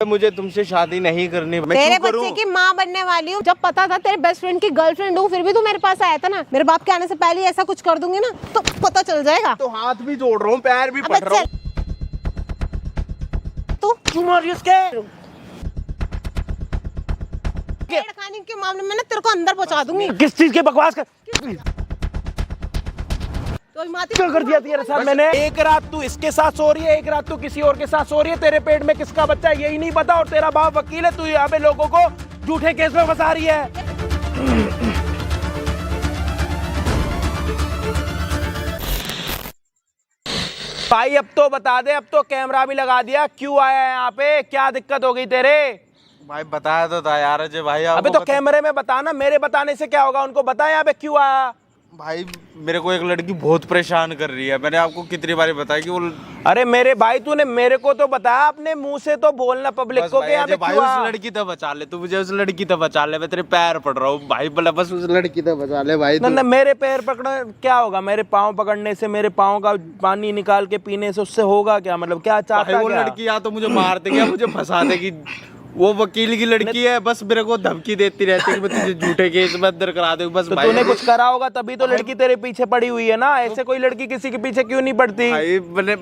मुझे तुमसे शादी नहीं करनी। मैं तेरे क्यों बच्चे की माँ बनने वाली हूँ। जब पता था तेरे बेस्ट फ्रेंड की गर्लफ्रेंड हूँ, फिर भी तू मेरे पास आया था ना। मेरे बाप के आने से पहले ऐसा कुछ कर दूंगी ना तो पता चल जाएगा। तो हाथ भी जोड़ रहा हूँ, पैर भी पड़ रहा हूँ। तू उसके खाने के मामले में ना तेरे को अंदर पहुँचा दूंगी। किस चीज की बकवास कर क्यों कर दिया तेरे साथ मैंने? एक रात तू इसके साथ सो रही है, एक रात तू किसी और के साथ सो रही है। तेरे पेट में किसका बच्चा है यही नहीं पता, और तेरा बाप वकील है। तू यहाँ पे लोगों को झूठे केस में फंसा रही है। भाई अब तो बता दे, अब तो कैमरा भी लगा दिया, क्यों आया है यहाँ पे? क्या दिक्कत हो गई तेरे? भाई बताया तो था यार अजय भाई। अबे तो कैमरे में बताना, मेरे बताने से क्या होगा? उनको बता यहाँ पे क्यों आया। भाई मेरे को एक लड़की बहुत परेशान कर रही है। मैंने आपको कितनी बार बताया कि वो। अरे मेरे भाई तूने मेरे को तो बताया, अपने मुंह से तो बोलना पब्लिक को कि यहाँ पे भाई क्यों उस आया। लड़की तो बचा ले, तू मुझे उस लड़की तो बचा ले। मैं तेरे पैर पड़ रहा हूँ भाई, बोला बस उस लड़की तो बचा ले भाई। ना मेरे पैर पकड़ने क्या होगा? मेरे पाँव पकड़ने से, मेरे पाँव का पानी निकाल के पीने से उससे होगा क्या? मतलब क्या चाहता है? वो लड़की या तो मुझे मार देगी या मुझे फंसा देगी। वो वकील की लड़की है, बस मेरे को धमकी देती रहती है कि मैं तुझे झूठे केस में अंदर करा दूं। बस तो तूने कुछ करा होगा तभी तो लड़की तेरे पीछे पड़ी हुई है ना। ऐसे कोई लड़की किसी के पीछे क्यों नहीं पड़ती? भाई मैंने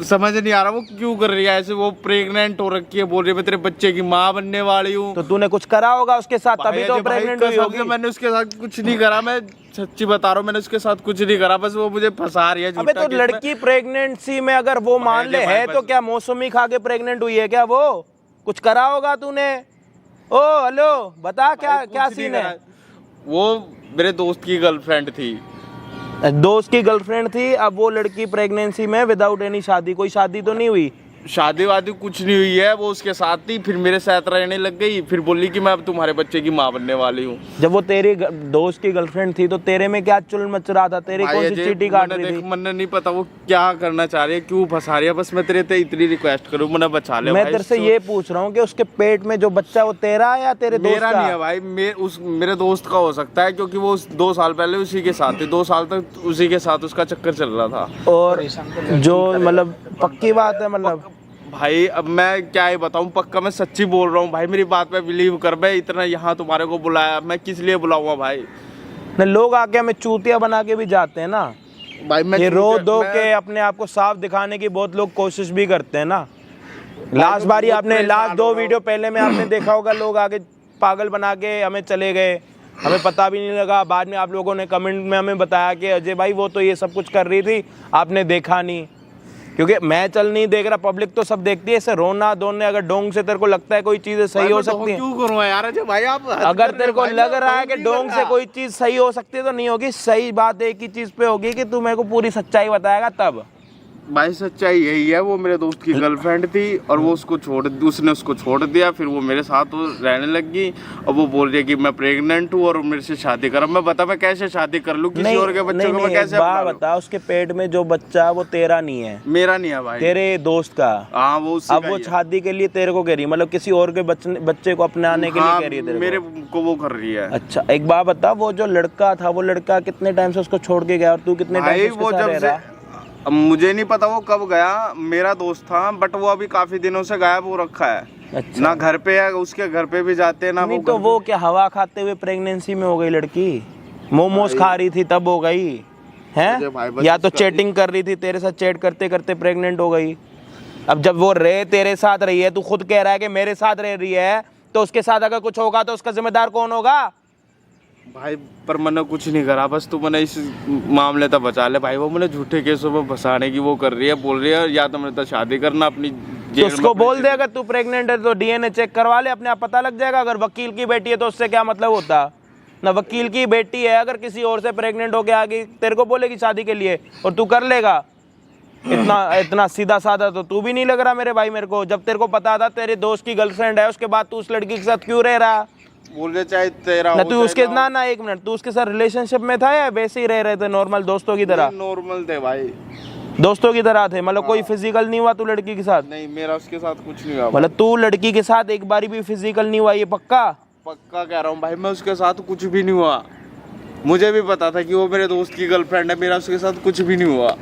समझ नहीं आ रहा वो क्यों कर रही है ऐसे। वो प्रेग्नेंट हो रखी है, बोल रही है मैं तेरे बच्चे की माँ बनने वाली हूँ। तो तूने कुछ करा होगा उसके साथ, तभी तो प्रेग्नेंट हुई होगी। मैंने उसके साथ कुछ नहीं करा, मैं सच्ची बता रहा हूँ, मैंने उसके साथ कुछ नहीं करा। बस वो मुझे फंसा रही है। अबे तो लड़की प्रेगनेंसी में अगर वो मान ले है तो क्या मौसमी खा के प्रेग्नेंट हुई है क्या? वो कुछ करा होगा तूने। ओ हेलो बता क्या सीन है? वो मेरे दोस्त की गर्लफ्रेंड थी। दोस्त की गर्लफ्रेंड थी। अब वो लड़की प्रेगनेंसी में विदाउट एनी शादी, कोई शादी तो नहीं हुई? शादी वादी कुछ नहीं हुई है। वो उसके साथ थी, फिर मेरे साथ रहने लग गई, फिर बोली कि मैं अब तुम्हारे बच्चे की माँ बनने वाली हूँ। जब वो तेरी दोस्त की गर्लफ्रेंड थी तो तेरे में क्या चुल मच रहा था? तेरी कौन सी चीटी काट रही थी? मैंने नहीं पता वो क्या करना चाह रही है, क्यों फंसा रही है। बस मैं तेरे से इतनी रिक्वेस्ट करूँ, मैंने बचा ले। मैं तेरे से ये पूछ रहा हूँ कि उसके पेट में जो बच्चा वो तेरा है या तेरे दोस्त का? मेरा नहीं है भाई, मेरे दोस्त का हो सकता है, क्योंकि वो 2 साल पहले उसी के साथ थे। 2 साल तक उसी के साथ उसका चक्कर चल रहा था। और जो मतलब पक्की बात है मतलब? भाई अब मैं क्या ही बताऊं, पक्का मैं सच्ची बोल रहा हूँ भाई, मेरी बात पे बिलीव कर। मैं इतना यहाँ तुम्हारे को बुलाया, मैं किस लिए बुलाऊंगा भाई? न लोग आके हमें चूतिया बना के भी जाते हैं ना भाई। मैं ये रो दो के अपने आप को साफ दिखाने की बहुत लोग कोशिश भी करते हैं ना। लास्ट बारी आपने लास्ट 2 वीडियो पहले में आपने देखा होगा, लोग आगे पागल बना के हमें चले गए, हमें पता भी नहीं लगा। बाद में आप लोगों ने कमेंट में हमें बताया कि अजय भाई वो तो ये सब कुछ कर रही थी, आपने देखा नहीं। क्योंकि मैं चल नहीं देख रहा, पब्लिक तो सब देखती है। ऐसे रोना धोने अगर डोंग से तेरे को लगता है कोई चीजें सही हो सकती है, क्यों करूँ यार अजय भाई? आप अगर तेरे को लग रहा है कि डोंग से कोई चीज सही हो सकती है तो नहीं होगी। सही बात एक ही चीज पे होगी कि तू मेरे को पूरी सच्चाई बताएगा तब। भाई सच्चाई यही है, वो मेरे दोस्त की गर्लफ्रेंड थी और वो उसने उसको छोड़ दिया। फिर वो मेरे साथ रहने लगी और वो बोल रही है कि मैं प्रेग्नेंट हूँ और मेरे से शादी कर। मैं बता मैं कैसे शादी कर लूँ किसी और के बच्चे को? मैं कैसे बता, उसके पेट में जो बच्चा वो तेरा नहीं है? मेरा नहीं है भाई, तेरे दोस्त का। हाँ वो अब वो शादी के लिए तेरे को कह रही है, मतलब किसी और के बच्चे को अपनाने के लिए कह रही है तेरे मेरे को वो कर रही है। अच्छा एक बात बता, वो जो लड़का था वो लड़का कितने टाइम से उसको छोड़ के गया और तू कितने टाइम से उसके साथ रह रहा? अब मुझे नहीं पता वो कब गया, मेरा दोस्त था, बट वो अभी काफी दिनों से गायब हो रखा है। अच्छा। ना घर पे है, उसके घर पे भी जाते हैं ना। नहीं तो वो क्या हवा खाते हुए प्रेगनेंसी में हो गई लड़की? मोमोज खा रही थी तब हो गई है, या तो चैटिंग कर रही थी तेरे साथ, चैट करते करते प्रेग्नेंट हो गई। अब जब वो तेरे साथ रही है, तू खुद कह रहा है कि मेरे साथ रह रही है, तो उसके साथ अगर कुछ होगा तो उसका जिम्मेदार कौन होगा? भाई पर मैंने कुछ नहीं करा, बस तू मैंने इस मामले तक बचा ले भाई। वो मैंने झूठे केसों में फंसाने की वो कर रही है, बोल रही है या तो मैंने तो शादी करना अपनी। तो उसको बोल दे अगर तू प्रेग्नेंट है तो डीएनए चेक करवा ले, अपने आप पता लग जाएगा। अगर वकील की बेटी है तो उससे क्या मतलब होता? ना वकील की बेटी है, अगर किसी और से प्रेग्नेंट होके आ गई तेरे को बोलेगी शादी के लिए और तू कर लेगा? इतना सीधा साधा तो तू भी नहीं लग रहा मेरे भाई मेरे को। जब तेरे को पता था तेरे दोस्त की गर्लफ्रेंड है, उसके बाद तू उस लड़की के साथ क्यों रह रहा? बोल रहे चाहे तेरा ना तू उसके ना एक मिनट, तू उसके साथ रिलेशनशिप में था या वैसे ही रह रहे थे नॉर्मल दोस्तों की तरह? नॉर्मल थे भाई, दोस्तों की तरह थे, मतलब कोई फिजिकल नहीं हुआ तू लड़की के साथ? नहीं मेरा उसके साथ कुछ नहीं हुआ। मतलब तू लड़की के साथ एक बारी भी फिजिकल नहीं हुआ, ये पक्का? पक्का कह रहा हूँ भाई, मैं उसके साथ कुछ भी नहीं हुआ। मुझे भी पता था कि वो मेरे दोस्त की गर्लफ्रेंड है, मेरा उसके साथ कुछ भी नहीं हुआ।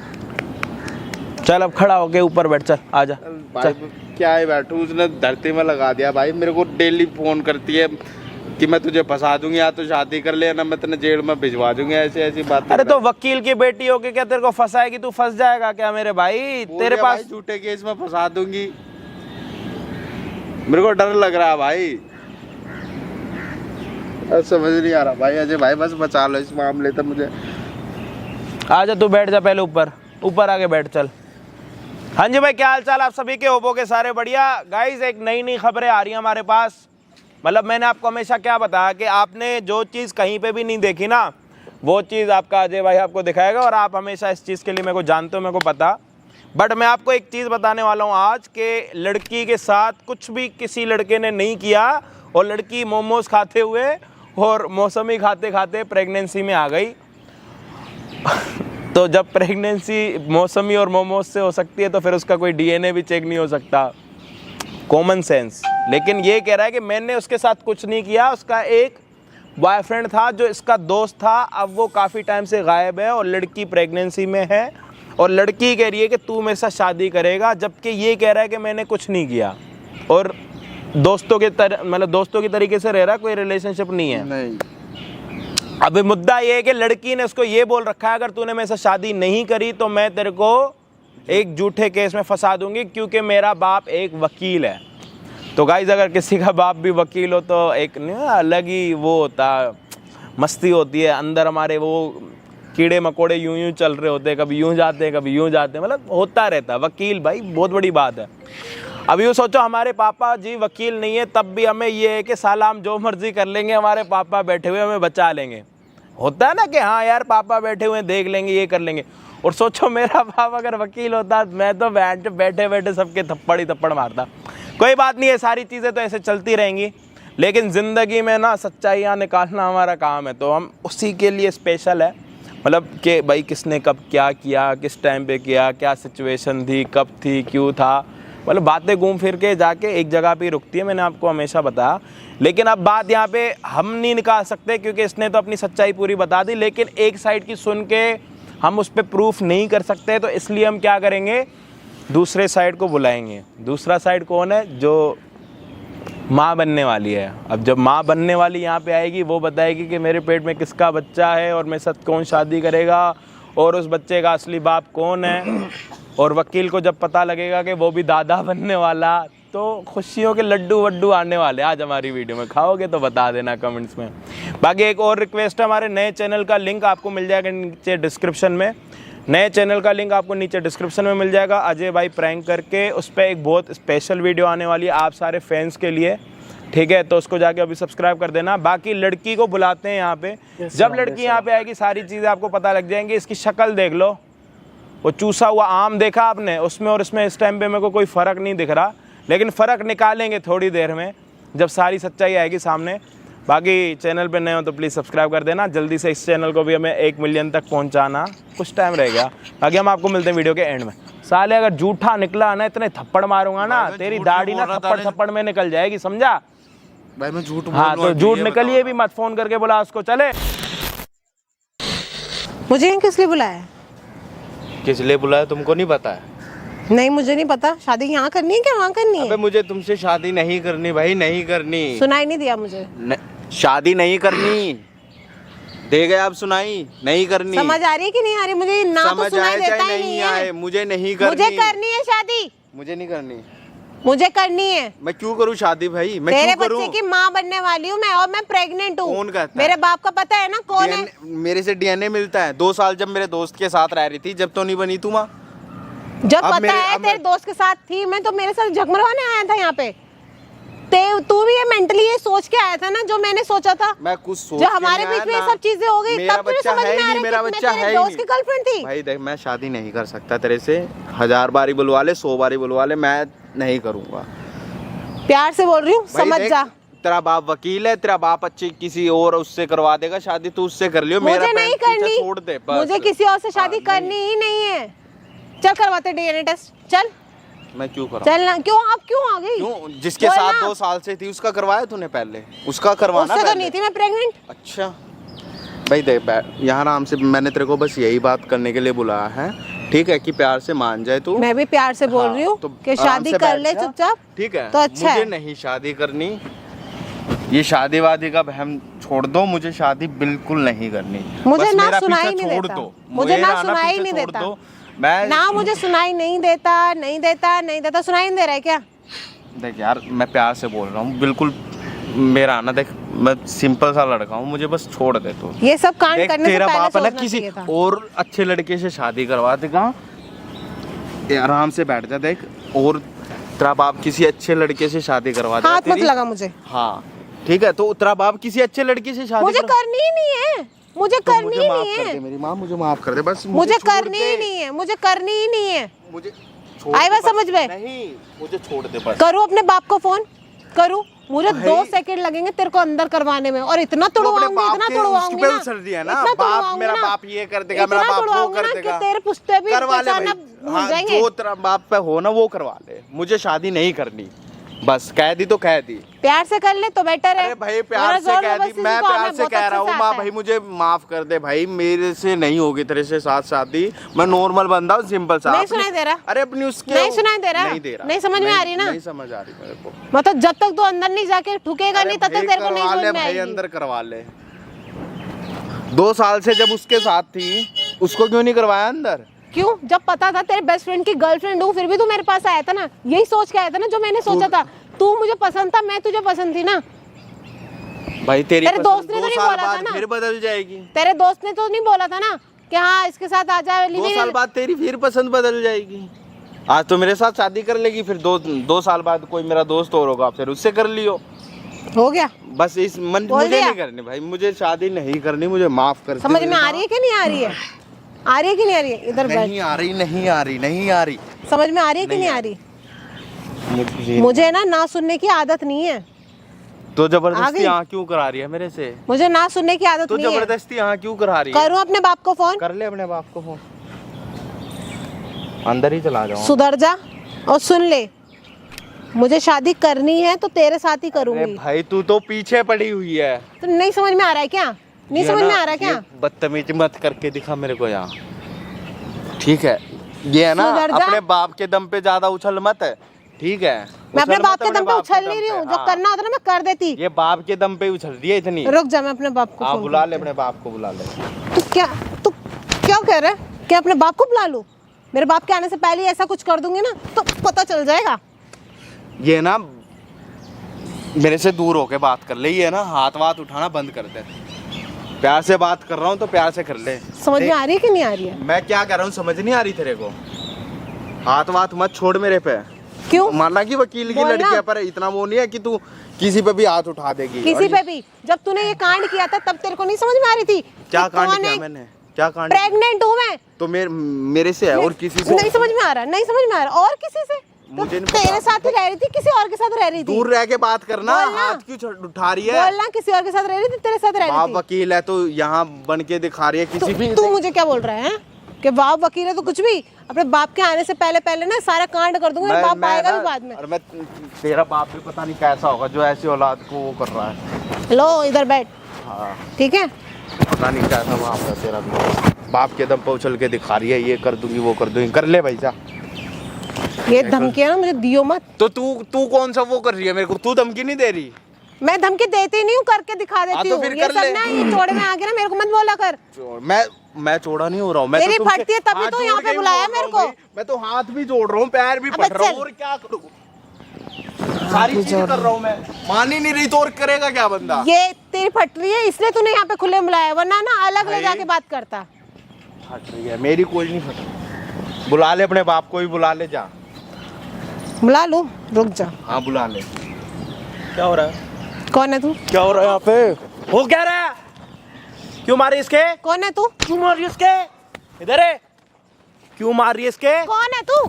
चल अब खड़ा होके ऊपर बैठ, चल आजा, चल क्या है बैठू, उसने धरती में लगा दिया भाई। मेरे को डेली फोन करती है कि मैं तुझे फंसा दूंगी, या तो शादी कर ले या ना मैं तेरे जेल में भिजवा दूंगी, ऐसी ऐसी बात। अरे तो वकील की बेटी हो के क्या तेरे को फंसाएगी? तू फंस जाएगा क्या मेरे भाई? तेरे पास झूठे केस में फंसा दूंगी, मेरे को डर लग रहा है भाई। समझ नहीं आ रहा भाई। अजय भाई बस बचा लो इस मामले से मुझे। आजा तू बैठ जा, पहले ऊपर आके बैठ चल। हाँ जी भाई, क्या हाल चाल आप सभी के? होपो के सारे बढ़िया। गाइस एक नई खबरें आ रही हैं हमारे पास। मतलब मैंने आपको हमेशा क्या बताया कि आपने जो चीज़ कहीं पे भी नहीं देखी ना, वो चीज़ आपका अजय भाई आपको दिखाएगा, और आप हमेशा इस चीज़ के लिए मेरे को जानते हो, मेरे को पता। बट मैं आपको एक चीज़ बताने वाला हूँ आज कि लड़की के साथ कुछ भी किसी लड़के ने नहीं किया, और लड़की मोमोज खाते हुए और मौसमी खाते खाते प्रेगनेंसी में आ गई। तो जब प्रेगनेंसी मौसमी और मोमोज से हो सकती है तो फिर उसका कोई डीएनए भी चेक नहीं हो सकता। Common sense. लेकिन ये कह रहा है कि मैंने उसके साथ कुछ नहीं किया, उसका एक बॉयफ्रेंड था जो इसका दोस्त था, अब वो काफ़ी टाइम से गायब है और लड़की प्रेगनेंसी में है, और लड़की कह रही है कि तू मेरे साथ शादी करेगा, जबकि ये कह रहा है कि मैंने कुछ नहीं किया और दोस्तों के मतलब दोस्तों की तरीके से रह रहा है, कोई रिलेशनशिप नहीं है। नहीं। अभी मुद्दा ये है कि लड़की ने उसको ये बोल रखा है अगर तूने मेरे साथ शादी नहीं करी तो मैं तेरे को एक झूठे केस में फंसा दूंगी, क्योंकि मेरा बाप एक वकील है। तो गाइस अगर किसी का बाप भी वकील हो तो एक अलग ही वो होता, मस्ती होती है अंदर हमारे, वो कीड़े मकोड़े यूं यूं चल रहे होते हैं, कभी यूं जाते हैं कभी यूं जाते हैं, मतलब होता रहता है। वकील भाई बहुत बड़ी बात है। अब यूँ सोचो हमारे पापा जी वकील नहीं है, तब भी हमें ये है कि साला हम जो मर्जी कर लेंगे, हमारे पापा बैठे हुए हमें बचा लेंगे। होता है ना कि हाँ यार पापा बैठे हुए देख लेंगे, ये कर लेंगे। और सोचो मेरा बाप अगर वकील होता, मैं तो बैठे बैठे सबके थप्पड़ ही थप्पड़ मारता। कोई बात नहीं है, सारी चीज़ें तो ऐसे चलती रहेंगी, लेकिन ज़िंदगी में ना सच्चाइयाँ निकालना हमारा काम है, तो हम उसी के लिए स्पेशल है। मतलब कि भाई किसने कब क्या किया, किस टाइम पे किया, क्या सिचुएशन थी, कब थी, क्यों था, मतलब बातें घूम फिर के जाके एक जगह पे रुकती है, मैंने आपको हमेशा बताया। लेकिन अब बात यहाँ पे हम नहीं निकाल सकते क्योंकि इसने तो अपनी सच्चाई पूरी बता दी, लेकिन एक साइड की सुन के हम उस पर प्रूफ नहीं कर सकते, तो इसलिए हम क्या करेंगे, दूसरे साइड को बुलाएंगे। दूसरा साइड कौन है? जो माँ बनने वाली है। अब जब माँ बनने वाली यहाँ पे आएगी, वो बताएगी कि मेरे पेट में किसका बच्चा है और मेरे साथ कौन शादी करेगा और उस बच्चे का असली बाप कौन है। और वकील को जब पता लगेगा कि वो भी दादा बनने वाला, तो खुशियों के लड्डू वड्डू आने वाले। आज हमारी वीडियो में खाओगे तो बता देना कमेंट्स में। बाकी एक और रिक्वेस्ट है, हमारे नए चैनल का लिंक आपको मिल जाएगा नीचे डिस्क्रिप्शन में। नए चैनल का लिंक आपको नीचे डिस्क्रिप्शन में मिल जाएगा, अजय भाई प्रैंक करके। उस पर एक बहुत स्पेशल वीडियो आने वाली है आप सारे फैंस के लिए, ठीक है? तो उसको जाके अभी सब्सक्राइब कर देना। बाकी लड़की को बुलाते हैं यहाँ पे। जब लड़की यहाँ पे आएगी सारी चीज़ें आपको पता लग जाएंगी। इसकी शक्ल देख लो, वो चूसा हुआ आम देखा आपने, उसमें और इसमें इस टाइम पे मेरे को कोई फ़र्क नहीं दिख रहा, लेकिन फ़र्क निकालेंगे थोड़ी देर में जब सारी सच्चाई आएगी सामने। बाकी चैनल पे नए हो तो प्लीज़ सब्सक्राइब कर देना। जल्दी से इस चैनल को भी हमें 1 मिलियन तक पहुंचाना, कुछ टाइम रह गया। बाकी हम आपको मिलते हैं वीडियो के एंड में। साले अगर झूठा निकला ना, इतने थप्पड़ मारूंगा ना, तेरी दाढ़ी ना थप्पड़ में निकल जाएगी, समझा भाई? मैं झूठ हाँ, तो झूठ निकलिए भी मत, फोन करके बोला उसको। चले, मुझे यहाँ किस लिए बुलाया? किस लिए बुलाया तुमको नहीं पता है? नहीं मुझे नहीं पता। शादी यहाँ करनी है क्या वहाँ करनी है? अबे मुझे तुमसे शादी नहीं करनी भाई, नहीं करनी। सुनाई नहीं दिया मुझे। शादी नहीं करनी, दे गए आप सुनाई, नहीं करनी। समझ आ रही है कि नहीं आ रही? मुझे ना तो सुनाई देता ही नहीं है। मुझे नहीं करनी। मुझे करनी है शादी। मुझे नहीं करनी। मुझे करनी है। मैं क्यों करूँ शादी भाई? मैं तेरे क्यों करूँ? बच्चे की माँ बनने वाली हूँ मैं, और मैं प्रेग्नेंट हूँ। कौन कहता है? मेरे बाप का पता है ना कौन है? मेरे से डीएनए मिलता है। 2 साल जब मेरे दोस्त के साथ रह रही थी, जब तो नहीं बनी तू माँ। जब पता है तेरे दोस्त के साथ थी मैं, तो मेरे साथ झगमरवाने आया था यहाँ पे। तू भी ये मेंटली ये सोच के आया था ना जो मैंने सोचा था। मैं कुछ सोच जो हमारे बीच में ये सब चीजें हो गई, तब तुझे समझ में आ रहा है मेरा कि बच्चा मैं तेरे दोस्त की गर्लफ्रेंड थी। भाई देख, मैं शादी नहीं कर सकता तेरे से। 1000 बारी बुलवा ले, 100 बारी बुलवा ले, मैं नहीं करूँगा। प्यार से बोल रही हूँ, समझ जा। तेरा बाप वकील है, तेरा बाप अच्छी किसी और उससे करवा देगा शादी, तू उससे कर लियो। मुझे नहीं करनी, छोड़ दे बस। मुझे किसी और से शादी करनी ही नहीं है। चल करवाते डीएनए टेस्ट, चल। मैं क्यों करूँ? चल ना, क्यों आप क्यों आ गई? क्यों? जिसके साथ 2 साल से थी उसका करवाया तूने पहले? उसका करवाना उससे तो नहीं थी मैं प्रेग्नेंट। अच्छा भाई देख, यहाँ आराम से, मैंने तेरे को बस यही बात करने के लिए बुलाया है ठीक है कि प्यार से मान जाए तू। मैं भी प्यार से बोल हाँ, रही हूँ तो कि आराम शादी से कर बैठ ले जा। चुपचाप। ठीक है तो अच्छा मुझे है। नहीं शादी करनी, ये शादी वादी का बहम छोड़ दो, मुझे शादी बिल्कुल नहीं करनी। मुझे बस ना मेरा सुनाई पीछा नहीं छोड़ देता। दो, मुझे ना मेरा सुनाई पीछे नहीं छोड़ देता। दो। मैं ना मुझे सुनाई नहीं देता, नहीं देता, नहीं देता। सुनाई नहीं दे रहा है क्या? देख यार मैं प्यार से बोल रहा हूँ बिल्कुल, मेरा आना देख, मैं सिंपल सा लड़का हूँ, मुझे बस छोड़ दे तू। ये सब कांड देख करने से तेरा पहले बाप है ना सोचना किसी चाहिए था। और अच्छे लड़के से शादी करवा देगा। ये आराम से बैठ जा देख, और तेरा बाप किसी अच्छे लड़के से शादी करवा देगा हाथ मत तेरी। लगा मुझे। हाँ ठीक है, तो तेरा बाप किसी अच्छे लड़के से शादी मुझे करवा- करनी ही नहीं है, मुझे तो करनी मुझे ही माफ नहीं कर दे है, मेरी माँ, मुझे माफ कर दे बस। मुझे छोड़ करनी दे। ही नहीं है, मुझे करनी ही नहीं है। मुझे छोड़ आई दे बात बस। समझ में? नहीं मुझे छोड़ दे बस। करूँ अपने बाप को फोन? करूँ? मुझे भाई- 2 सेकंड लगेंगे तेरे को अंदर करवाने में, और इतना तो अपने तुड़वाऊंगी, बाप इतना के तुड़वाऊंगी उसके पे ना, उछल दिया ना, इतना बाप तुड़वाऊंगी मेरा ना, बाप ये कर देगा, मेरा इतना बाप वो तुड़वाऊंगी कर ना देगा। कि तेरे पुश्ते भी करवा ले पहचानना भाई। भूल हाँ, जाएंगे। जो तेरा बाप पे हो ना वो करवा ले, मुझे शादी नहीं करनी। बस कह दी तो कह दी। प्यार से कर ले तो बेटर है। अरे भाई प्यार वरना से जोर कह दी, जबरदस्ती मैं तो प्यार हमें से बहुत कह रहा अच्छे हूँ से माँ आता है। भाई मुझे माफ कर दे भाई, मेरे से नहीं होगी तेरे से साथ शादी। मैं नॉर्मल बंदा हूँ, सिंपल सा। नहीं सुनाई दे रहा? अरे अपनी उसके नहीं सुनाई दे रहा? नहीं दे रहा, नहीं समझ में आ रही ना? नहीं समझ आ रही मेरे को। मतलब जब तक तू अंदर नहीं जाके ठुकेगा नहीं, तब अरे तक तेरे को नहीं करवा ले समझ में भाई, आएगी। अंदर करवा ले। 2 साल से जब उसके साथ थी उसको क्यों नहीं करवाया अंदर? क्यों? जब पता था तेरे बेस्ट फ्रेंड की गर्लफ्रेंड हूँ, फिर भी तू मेरे पास आया था ना, यही सोच के आया था ना जो मैंने सोचा था। तू मुझे पसंद था, मैं तुझे पसंद थी ना। भाई तेरी तेरे पसंद दोस्त ने तो 2 नहीं साल बोला था बाद ना? फिर बदल जाएगी। तेरे दोस्त ने तो नहीं बोला था ना कि हाँ इसके साथ आ जाए? 2 साल बाद तेरी फिर पसंद बदल जाएगी। आज तो मेरे साथ शादी कर लेगी, फिर 2 साल बाद कोई मेरा दोस्त और होगा, फिर उससे कर लियो। हो गया? बस इस मन बोल मुझे दिया? नहीं करनी भाई, मुझे शादी नहीं करनी, मुझे माफ कर दे। समझ में आ रही है कि नहीं आ रही है? आ रही है कि नहीं आ रही है? इधर बैठ। नहीं आ रही, नहीं आ रही, नहीं आ रही। समझ में आ रही है कि नहीं नहीं आ आ रही? मुझे ना सुनने की आदत नहीं है। तो आ जबरदस्ती गई? यहाँ क्यों करा रही है मेरे से? मुझे ना सुनने की आदत तो नहीं है। जबरदस्ती यहाँ क्यों करा रही है? करूँ अपने बाप को फोन? कर ले अपने बाप को फोन, अंदर ही चला जाओ। सुधर जा और सुन ले, मुझे शादी करनी है तो तेरे साथ ही अरे करूंगी। भाई तू तो पीछे पड़ी हुई है। तो नहीं समझ में आ रहा है क्या? नहीं ये समझ ना, में आ रहा है क्या? ये बदतमीजी मत करके दिखा मेरे को यहाँ, ठीक है? ये है ना, सुधर जा। अपने बाप के दम पे ज्यादा उछल मत है, ठीक है? मैं अपने उछल बाप मत के दम पे उछल नहीं रही हूँ, जो हाँ। करना होता ना मैं कर देती। ये बाप के दम पे उछल रही है इतनी। रुक जा, मैं अपने बाप को आप फोन बुला करती ले, हूँ। अपने बाप को बुला ले। तू क्या कह रहा है कि अपने बाप को बुला लूं? मेरे बाप के आने से पहले ही ऐसा कुछ कर दूंगी ना तो पता चल जाएगा। ये ना मेरे से दूर होके बात कर ले, ये ना हाथ वाथ उठाना बंद कर दे। प्यार से बात कर रहा हूँ तो प्यार से कर ले। समझ में आ रही है कि नहीं आ रही है? मैं क्या कर रहा हूँ समझ नहीं आ रही तेरे को? हाथ वाथ मत छोड़ मेरे पे। क्यों? माना कि वकील की बोलना। लड़की है, पर इतना वो नहीं है कि तू किसी पे भी हाथ उठा देगी। किसी और पे भी? जब तूने ये कांड किया था तब तेरे को नहीं समझ में आ रही थी? क्या कि कांड कौन किया है? मैंने? क्या कांड किया? प्रेग्नेंट हूँ मैं। तो मेरे से है और किसी से नहीं समझ में आ रहा, नहीं समझ में आ रहा। और किसी से? तो मुझे नहीं पता। तेरे साथ ही रह रही थी, किसी और के साथ रह रही थी? दूर रह के बात करना, बोलना। हाथ क्यों उठा रही है? बोलना, किसी और के साथ रह रही थी, तेरे साथ रह बाप रही थी? वकील है तो यहाँ बन के दिखा रही है किसी भी। तू मुझे क्या बोल रहा है कि बाप वकील है तो कुछ भी? अपने बाप के आने से पहले ना सारा कांड कर दूंगा, मैं- बाप मैं आएगा ना- भी बाद में। और मैं तेरा बाप भी पता नहीं कैसा होगा जो ऐसी औलाद को वो कर रहा है। लो इधर बैठ, हाँ ठीक है? पता नहीं कैसा बाप है तेरा भी। बाप के दम पे उछल के दिखा रही है, ये कर दूंगी वो कर दूंगी। कर ले भाई जा। ये धमकियां ना मुझे दियो मत। तो तू कौन सा वो कर रही है मेरे को? तू धमकी नहीं दे रही? मैं धमकी देती नहीं हूँ, करके दिखा देती तो हूँ। फिर ये कर सब ले। ना ये चौड़े में आके ना मेरे को मत बोला कर। मैं चौड़ा नहीं हो रहा हूँ। मैं तेरी तो तुमसे फटती है तभी हाथ तो जोड़ यहाँ के पे ही बुलाया बोल रहा मेरे हूँ को। भाई। मैं तो हाथ भी जोड़ रहा हूँ, पैर भी अबे पट रहा हूँ, चल। और क्या करूँ? सारी चीज कर रहा हूँ मैं। मान ही नहीं रही तो और करेगा क्या बंदा? ये तेरी फट रही है इसलिए तूने यहाँ पे खुले बुलाया, वरना ना अलग ले भाई। जाके बात करता। फट रही है मेरी, कोई नहीं फट रही। बुला ले अपने बाप को ही, बुला ले जा। बुला लूं? रुक जा। हाँ बुला ले। क्या हो रहा है? कौन है तू? क्या हो रहा है यहाँ पे? हो क्या रहा है? क्यों मार रही है इसके? कौन है तू? क्यों मार रही है इसके? इधर है। क्यों मार रही है इसके? कौन है तू?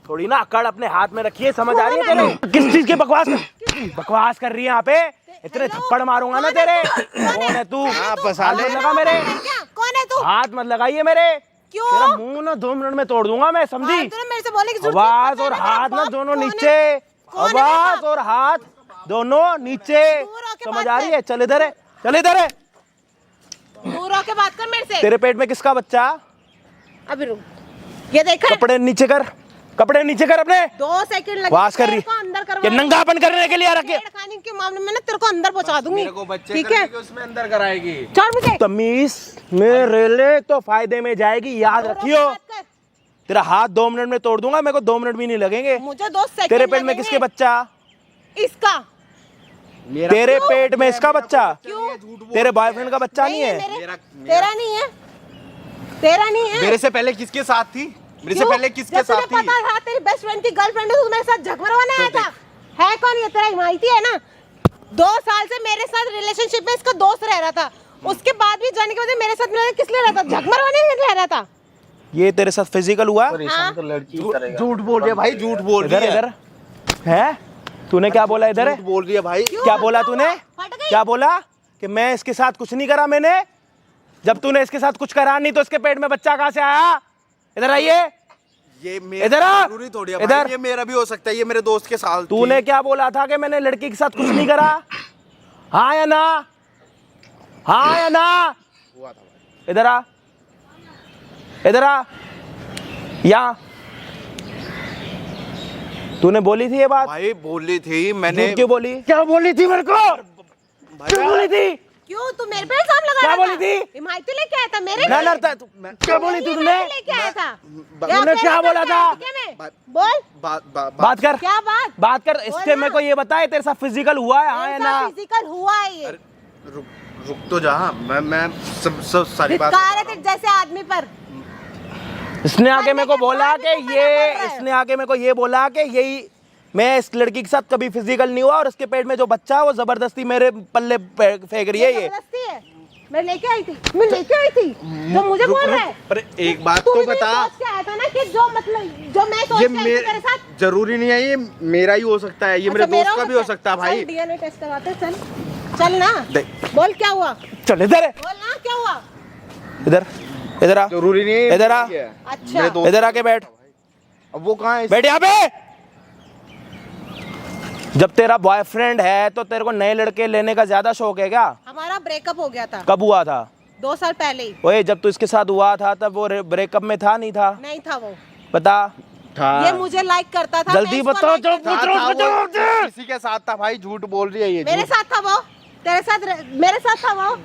थोड़ी ना अकड़ अपने हाथ में रखिए, समझ आ रही है तेरे? किस चीज की बकवास कर रही है यहाँ पे? इतने थप्पड़ मारूंगा ना तेरे। कौन है तू? हाँ फंसा ले। हाथ मत लगा मेरे, क्या? कौन है तू? हाथ मत लगाइए मेरे। क्यों? तेरा मुंह ना 2 मिनट में तोड़ दूंगा मैं, समझी? हाँ, तूने मेरे से बोले कि झूठ आवाज मत और बोलना, हाथ मेरा ना बाप दोनों कौन है? नीचे, कौन है मेरा आवाज बाप? और हाथ दोनों नीचे। दूर होके समझ बात आ रही कर। है? चल इधर है, चल इधर है। दूर होके बात कर मेरे से। तेरे पेट में किसका बच्चा? अभी रुक, ये देखा है? कपड़े नीचे कर, कपड़े नीचे कर अपने। 2 सेकंड लगे वास कर रही तेरे को अंदर ये करवा नंगापन करने के लिए रखे। खाने के मामले में ना तेरे को अंदर पहुंचा दूंगी, मेरे को बच्चे ठीक है? करने के उसमें अंदर कराएगी। छोड़ मुझे। तमीज में रेले तो फायदे में जाएगी, याद रखियो। बात कर। तेरा हाथ 2 मिनट में तोड़ दूंगा, मेरे को 2 मिनट भी नहीं लगेंगे। मुझे 2 सेकंड तेरे पेट में किसके बच्चा? इसका। तेरे पेट में इसका बच्चा? क्यों? तेरे बॉयफ्रेंड का बच्चा नहीं है? तेरा नहीं है, तेरा नहीं है। मेरे से पहले किसके साथ थी? मेरे से क्यों? पहले किसके जब साथ तुझे थी? पता था तेरी बेस्ट फ्रेंड की गर्लफ्रेंड है, तू मेरे साथ झगमरवाने आया था। है कौन ये? तेरा हिमायती है ना? 2 साल से मेरे साथ रिलेशनशिप में इसका दोस्त रह रहा था, उसके बाद भी जाने के बाद मेरे साथ मिला, किस लिए रहा था? झगमरवाने रह रहा था। ये तेरे साथ फिजिकल हुआ? हाँ? झूठ बोल रही है भाई, झूठ बोल रही इधर है। इधर है। तूने क्या बोला? इधर है। झूठ बोल रही है भाई। क्या बोला तूने? फट गई। क्या बोला कि मैं इसके साथ कुछ नहीं करा? मैंने जब तूने इसके साथ कुछ करा नहीं तो इसके पेट में बच्चा कहाँ से आया? इधर आइए। ये मेरा इधर आ। जरूरी थोड़ी है इधर। भाई, ये मेरा भी हो सकता है, ये मेरे दोस्त के साथ थी। तूने क्या बोला था कि मैंने लड़की के साथ कुछ नहीं करा? हाँ या ना? हाँ या ना? हुआ था भाई। इधर आ, इधर आ। या तूने बोली थी ये बात? भाई बोली थी मैंने। झूठ क्यों बोली? क्या बोली थी मेरे को? क्यों बोली थी? क्यों तू मेरे पे इल्जाम लगा क्या रहा बोली था? थी? हिमायती लेके आया था मेरे ना लिए? लड़ता है तू। क्या बोली थी तूने? लेके आया था। तूने क्या बोला था? बोल, बात कर, क्या बात? बात कर। इससे बोल मेरे को ये बता, तेरे साथ फिजिकल हुआ है हाँ या ना? फिजिकल हुआ है ये। रुक तो जा। मैं सब सारी बात धिक्कार है तेरे जैसे आदमी पर। इसने आके मेरे को बोला आदमी कि को मना कर रहा है। इसने आके मेरे को ये बोला कि यही मैं इस लड़की के साथ कभी फिजिकल नहीं हुआ और उसके पेट में जो बच्चा है वो जबरदस्ती मेरे पल्ले फेंक रही है। ये जबरदस्ती है। मैं लेके आई थी, मैं लेके आई थी। जो मुझे बोल रहा है। पर एक बात तू तो भी बता। सोच के आया था ना कि जो मतलब जो मैं सोच ये के आई थी तेरे साथ। जरूरी नहीं है, ये मेरा ही हो सकता है, ये मेरे अच्छा, मेरा दोस्त का भी हो सकता है भाई। डीएनए टेस्ट करवाते हैं, चल ना। बोल क्या हुआ? चल इधर है, बोल ना क्या हुआ? इधर इधर आ, जरूरी नहीं है इधर आ। अच्छा। मेरे दोस्त- इधर आके बैठ, अब वो कहाँ है? बैठ यहाँ पे। जब तेरा बॉयफ्रेंड है तो तेरे को नए लड़के लेने का ज्यादा शौक है क्या? हमारा ब्रेकअप हो गया था कब हुआ था? 2 साल पहले ही। ओए जब तू इसके साथ हुआ था तब वो ब्रेकअप में था नहीं था? नहीं था वो। बता। ये मुझे लाइक करता था। जल्दी मैं इसको बताओ, like जो करती थी। पूछ रहा हूँ, जवाब दे। किसी के साथ था भाई, झूठ बोल रही है ये। मेरे साथ था वो, तेरे साथ मेरे साथ था वो।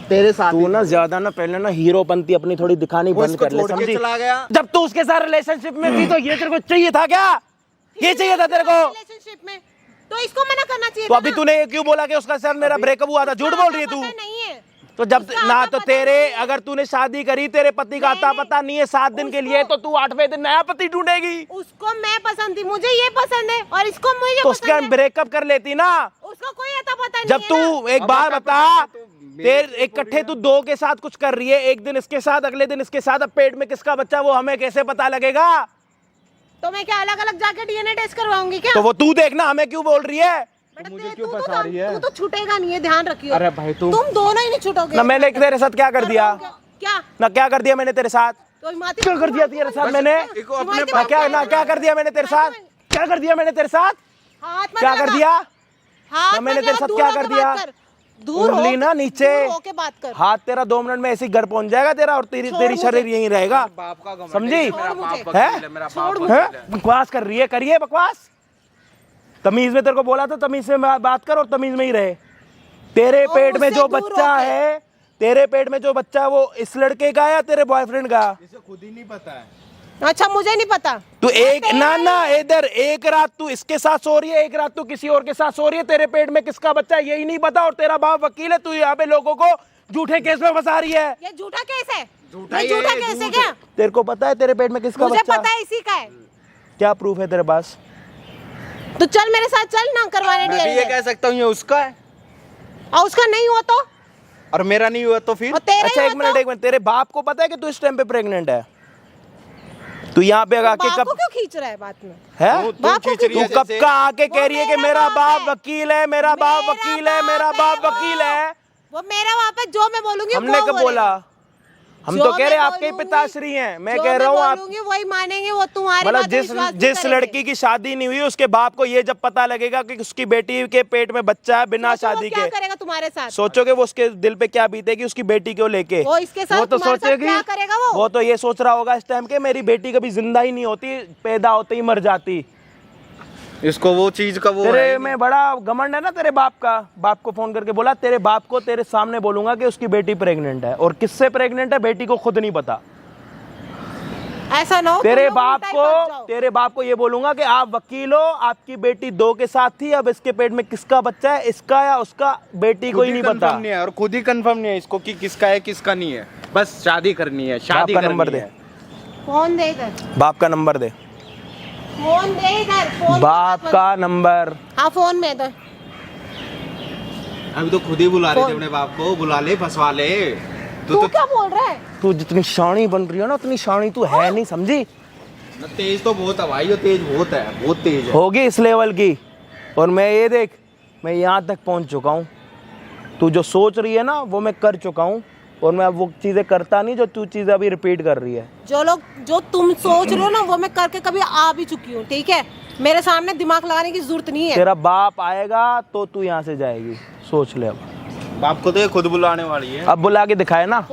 तेरे साथ तू ना ज्यादा ना पहले ना हीरोपंती अपनी थोड़ी दिखानी बंद इसको कर ले, छोड़ के समझी? चला गया। जब तू उसके साथ रिलेशनशिप में थी तो ये तेरे को चाहिए था क्या? ये चाहिए था तेरे को? रिलेशनशिप में तो इसको मना करना चाहिए तो था अभी ना। तूने ये क्यों बोला कि उसका साथ मेरा ब्रेकअप हुआ था? झूठ बोल रही है तू। पता नहीं है। तो जब उसका ना आता तो पता तेरे नहीं है। अगर तूने शादी करी, तेरे पति का आता पता नहीं है 7 दिन के लिए, तो तू 8वें दिन नया पति ढूंढेगी। उसको मैं पसंद थी, मुझे ये पसंद है और इसको मुझे तो पसंद उसका है। ब्रेकअप कर लेती ना। उसको कोई आता पता नहीं जब है तू ना। एक बार बता, तेरे इकट्ठे तू 2 के साथ कुछ कर रही है, एक दिन इसके साथ, अगले दिन इसके साथ, अब पेट में किसका बच्चा वो हमें कैसे पता लगेगा? तो मैं क्या अलग अलग जाके डीएनए टेस्ट करवाऊंगी क्या? तो वो तू देखना, हमें क्यों बोल रही है? बेटा, मुझे तू क्यों तो- फंसा रही है? तू तो छूटेगा नहीं है, ध्यान रखियो। अरे भाई तुम दोनों ही नहीं छूटोगे। ना मैंने तेरे साथ क्या कर दिया? क्या? ना क्या कर दिया मैंने तेरे साथ? तो हिमाती क्या कर दिया तेरे साथ मैंने? इसको अपने हिमाती ना को क्या ना क्या कर दिया मैंने तेरे साथ? क्या कर दिया मैंने तेरे साथ? हाथ मत क्या लगा। कर दिया? हाथ ना मैंने मत तेरे लगा, साथ दूर क्या होके कर दिया? बात कर। दूर हो उंगली ना नीचे, दूर होके बात कर। हाथ तेरा 2 मिनट में ऐसे ही घर पहुंच जाएगा तेरा, और तेरी छोड़ तेरी मुझे। शरीर यहीं रहेगा। बाप का घमंड समझी? है, मेरा छोड़ बाप मुझे। वकील है? है, मेरा छोड़ बाप मुझे। हैं? वकील है। बकवास कर रही है, करिए बकवास। तमीज में तेरे को बोला था, तमीज से बात कर और तमीज में ही रहे। तेरे और पेट में मुझसे जो दूर बच्चा होके। है, तेरे पेट में जो बच्चा, वो इस लड़के का या तेरे बॉयफ्रेंड का? इसे खुद ही नहीं पता है। अच्छा, मुझे नहीं पता। तू एक ना इधर एक रात तू इसके साथ सो रही है, एक रात तू किसी और के साथ सो रही है, तेरे पेट में किसका बच्चा है यही नहीं पता, और तेरा बाप वकील है, तू यहाँ पे लोगों को झूठे केस में फंसा रही है। ये झूठा केस है। झूठा ये ही है, झूठा ये केस है झूठ क्या? है। तेरे को पता है तेरे पेट में किसका मुझे बच्चा? पता है, इसी का है। क्या प्रूफ है तेरे पास? तो चल मेरे साथ, चल ना करवाने मैं भी ये डीएनए। कह सकता हूँ ये उसका है, और उसका नहीं हुआ तो? और मेरा नहीं हुआ तो फिर? और तेरा अच्छा ही एक हुआ तो? मिनट, तेरे बाप को पता है कि तू इस टाइम पे प्रेग्नेंट है? तू यहाँ पे आके बाप कब को क्यों खींच रहा है बात में? है? तू बाप को खींच रही तू है कब जैसे। का आके कह वो रही है कि मेरा मेरा बाप बाप है। वकील है, मेरा बाप मेरा वकील है, बाप मेरा है बाप वो। वकील है? वो मेरा बाप है, जो मैं बोलूंगी हमने वो कब बोला? हम जो तो कह रहे मैं आपके बोलूंगी- पिताश्री हैं, मैं जो कह रहा हूँ आप बोलूंगी वही मानेंगे, वो तुम्हारी मतलब बात पे विश्वास नहीं जिस करेंगे। लड़की की शादी नहीं हुई उसके बाप को ये जब पता लगेगा कि उसकी बेटी के पेट में बच्चा है बिना तो वो शादी क्या के, करेगा? तुम्हारी तुम्हारे साथ। सोचोगे वो उसके दिल पे क्या बीतेगी उसकी बेटी को लेके। वो इसके साथ तो तुम्हारे साथ क्या करेगा वो तो ये सोच रहा होगा इस टाइम के मेरी बेटी कभी जिंदा ही नहीं होती, पैदा होते ही मर जाती। इसको वो चीज का वो तेरे में बड़ा घमंड है ना तेरे बाप का। बाप को फोन करके बोला तेरे बाप को तेरे सामने बोलूंगा कि उसकी बेटी प्रेग्नेंट है, और किससे प्रेग्नेंट है बेटी को खुद नहीं पता। ऐसा ना हो तेरे बाप को ये बोलूंगा कि आप वकील हो, आपकी बेटी 2 के साथ थी, अब इसके पेट में किसका बच्चा है, इसका या उसका, बेटी को ही नहीं पता। नहीं है और खुद ही कंफर्म नहीं है इसको कि किसका है किसका नहीं है, बस शादी करनी है। शादी का करनी नंबर है। दे, फोन दे इधर, बाप का नंबर दे, फोन दे इधर, फोन बाप का नंबर। हाँ फोन में दे। अभी तो खुद ही बुला रहे थे अपने बाप को, बुला ले फंसवा ले। तू क्या बोल रहा है? तू जितनी शानी बन रही है ना उतनी शानी तू है नहीं, समझी? ना तेज तो बहुत है भाई, वो तेज बहुत है, बहुत तेज है। होगी इस लेवल की। और मैं ये देख, मैं यहाँ तक पहुँच चुका हूँ। तू जो सोच रही है ना वो मैं कर चुका हूँ, और मैं अब वो चीजें करता नहीं जो तू चीजें अभी रिपीट कर रही है। जो तुम सोच रहे हो ना वो मैं करके कभी आ भी चुकी हूँ, ठीक है? मेरे सामने दिमाग लगाने की जरूरत नहीं है। तेरा बाप आएगा तो तू यहाँ से जाएगी, सोच ले। अब बाप को तो ये खुद बुलाने वाली है। अब बुला के दिखाए ना।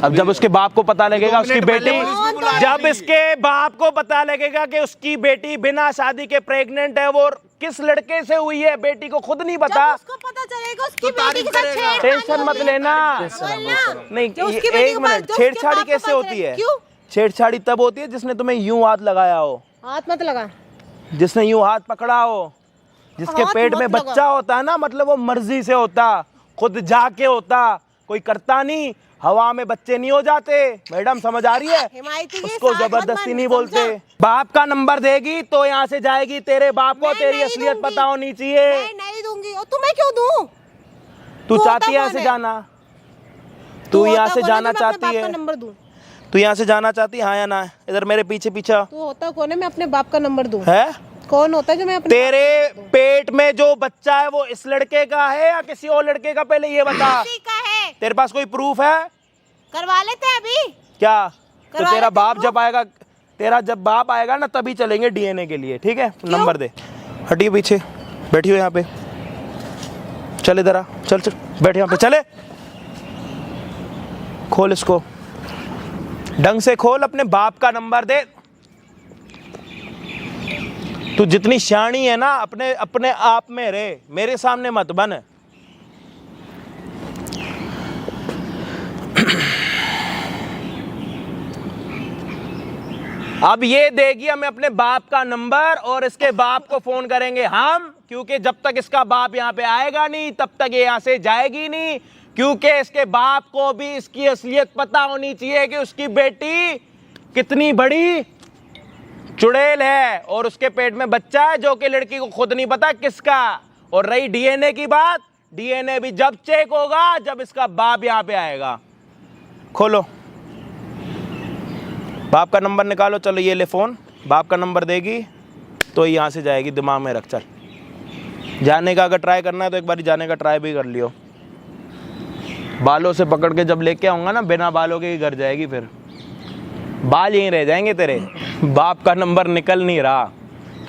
अब जब उसके बाप को पता लगेगा उसकी बेटी, जब इसके बाप को पता लगेगा कि उसकी बेटी बिना शादी के प्रेग्नेंट है, वो किस लड़के से हुई है बेटी को खुद नहीं पता। जब उसको पता चलेगा उसकी बेटी के साथ छेड़खानी टेंशन मत लेना। नहीं एक मिनट, छेड़छाड़ी कैसे होती है? छेड़छाड़ी तब होती है जिसने तुम्हें यूं हाथ लगाया हो। हाथ मत लगा। जिसने यूं हाथ पकड़ा हो, जिसके पेट में बच्चा होता है ना, मतलब वो मर्जी से होता, खुद जाके होता, कोई करता नहीं। हवा में बच्चे नहीं हो जाते, मैडम समझ आ रही है? उसको जबरदस्ती नहीं बोलते। बाप का नंबर देगी तो यहाँ से जाएगी। तेरे बाप को तेरी असलियत पता होनी चाहिए। मैं नहीं दूंगी। और तुम्हें क्यों दूं? तू चाहती है यहाँ से जाना? तू यहाँ से जाना चाहती है? नंबर दूं? तू यहाँ से जाना चाहती है, हाँ या ना? इधर मेरे पीछे पीछा। तू होता कौन है मैं अपने बाप का नंबर दूं? है कौन होता है जो मैं अपने तेरे पेट में जो बच्चा है वो इस लड़के का है या किसी और लड़के का? पहले ये बता। किसी का है। तेरे पास कोई प्रूफ है? करवा लेते हैं अभी। क्या? तो तेरा लेते बाप जब आएगा, तेरा जब बाप आएगा ना तभी चलेंगे डीएनए के लिए, ठीक है? नंबर दे। हटिए पीछे, बैठियो यहाँ पे। चल इधर आ, चल चल बैठ यहाँ पे। चले, खोल इसको, ढंग से खोल। अपने बाप का नंबर दे। तू जितनी शानी है ना अपने आप में रहे, मेरे सामने मत बन। अब ये देगी हमें अपने बाप का नंबर, और इसके बाप को फोन करेंगे हम, क्योंकि जब तक इसका बाप यहाँ पे आएगा नहीं तब तक ये यहाँ से जाएगी नहीं। क्योंकि इसके बाप को भी इसकी असलियत पता होनी चाहिए कि उसकी बेटी कितनी बड़ी चुड़ैल है, और उसके पेट में बच्चा है जो कि लड़की को खुद नहीं पता किसका। और रही डीएनए की बात, डीएनए भी जब चेक होगा जब इसका बाप यहाँ पे आएगा। खोलो, बाप का नंबर निकालो। चलो ये ले फोन, बाप का नंबर देगी तो यहाँ से जाएगी, दिमाग में रख। चल, जाने का अगर ट्राई करना है तो एक बार जाने का ट्राई भी कर लियो। बालों से पकड़ के जब लेके आऊँगा ना, बिना बालों के ही घर जाएगी, फिर बाल यहीं रह जाएंगे तेरे। बाप का नंबर निकल नहीं रहा,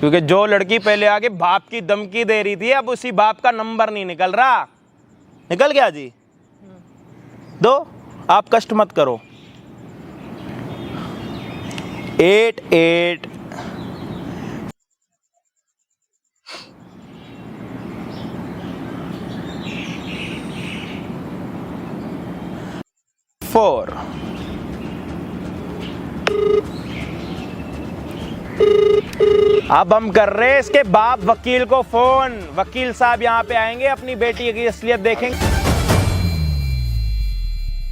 क्योंकि जो लड़की पहले आके बाप की धमकी दे रही थी अब उसी बाप का नंबर नहीं निकल रहा। निकल गया जी? दो, आप कष्ट मत करो। 88 4। अब हम कर रहे हैं इसके बाप वकील को फोन। वकील साहब यहाँ पे आएंगे, अपनी बेटी की असलियत देखेंगे।